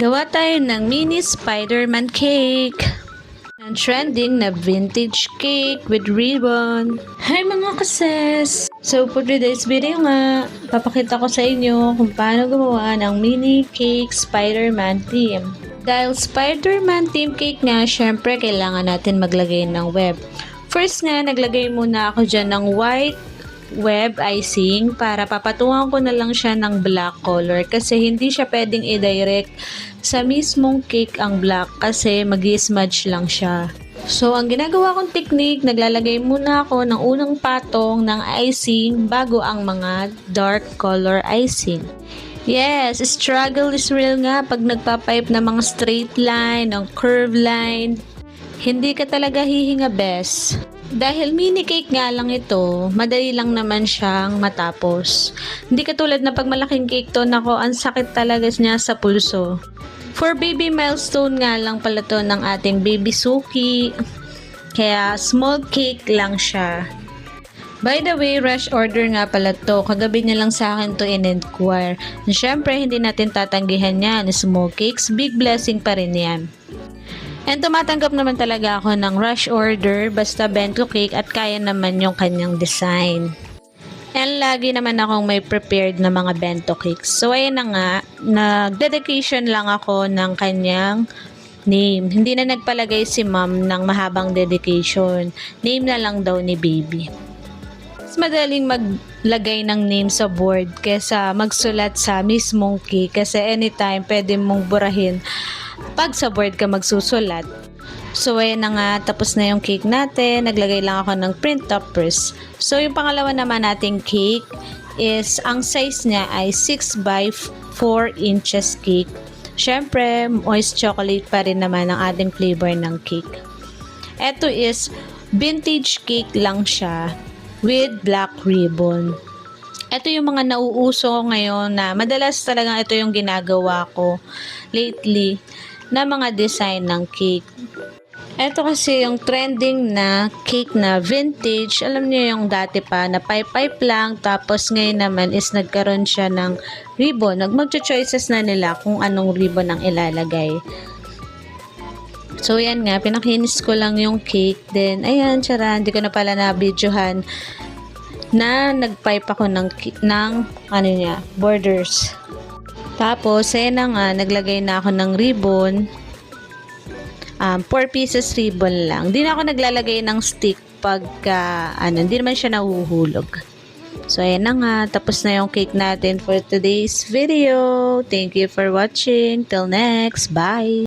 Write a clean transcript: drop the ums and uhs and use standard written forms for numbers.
Gawa tayo ng mini Spider-Man cake. Ang trending na vintage cake with ribbon. Hi mga kases! So for today's video nga, papakita ko sa inyo kung paano gumawa ng mini cake Spider-Man theme. Dahil Spider-Man theme cake nga, syempre kailangan natin maglagay ng web. First nga, naglagay muna ako dyan ng white web icing para papatungan ko na lang siya ng black color kasi hindi siya pwedeng i-direct sa mismong cake ang black kasi mag-smudge lang siya. So, ang ginagawa kong technique, naglalagay muna ako ng unang patong ng icing bago ang mga dark color icing. Yes, struggle is real nga pag nagpapipe ng mga straight line, ng curve line. Hindi ka talaga hihinga best. Dahil mini cake nga lang ito, madali lang naman siyang matapos. Hindi katulad na pag malaking cake to, nako, ang sakit talaga niya sa pulso. For baby milestone nga lang pala to ng ating baby Suki. Kaya small cake lang siya. By the way, rush order nga pala to. Kagabi niya lang sa akin to in-inquire. Siyempre, hindi natin tatanggihan yan. Small cakes, big blessing pa rin yan. And tumatanggap naman talaga ako ng rush order basta bento cake at kaya naman yung kanyang design. And lagi naman akong may prepared na mga bento cakes. So ayun na nga, nag-dedication lang ako ng kanyang name. Hindi na nagpalagay si ma'am ng mahabang dedication. Name na lang daw ni baby. Mas madaling maglagay ng name sa board kesa magsulat sa mismong cake kasi anytime pwede mong burahin pag sa board ka magsusulat. So ayan na nga, tapos na yung cake natin. Naglagay lang ako ng print toppers. So yung pangalawa naman nating cake is, ang size niya ay 6 by 4 inches cake. Syempre, moist chocolate pa rin naman ang ating flavor ng cake. Ito is vintage cake lang siya with black ribbon. Ito yung mga nauuso ngayon na madalas talagang ito yung ginagawa ko lately na mga design ng cake. Ito kasi yung trending na cake na vintage. Alam niyo yung dati pa na pipe lang, tapos ngayon naman is nagkaroon siya ng ribbon. Magcho-choices na nila kung anong ribbon ang ilalagay. So yan nga, pinakinis ko lang yung cake. Then ayan, tiyara, hindi ko na pala na-videohan na nagpipe ako ng borders. Tapos, ayan na nga, naglagay na ako ng ribbon. 4 pieces ribbon lang. Hindi na ako naglalagay ng stick pagka, hindi naman siya nahuhulog. So, ayan na nga, tapos na yung cake natin for today's video. Thank you for watching. Till next, bye!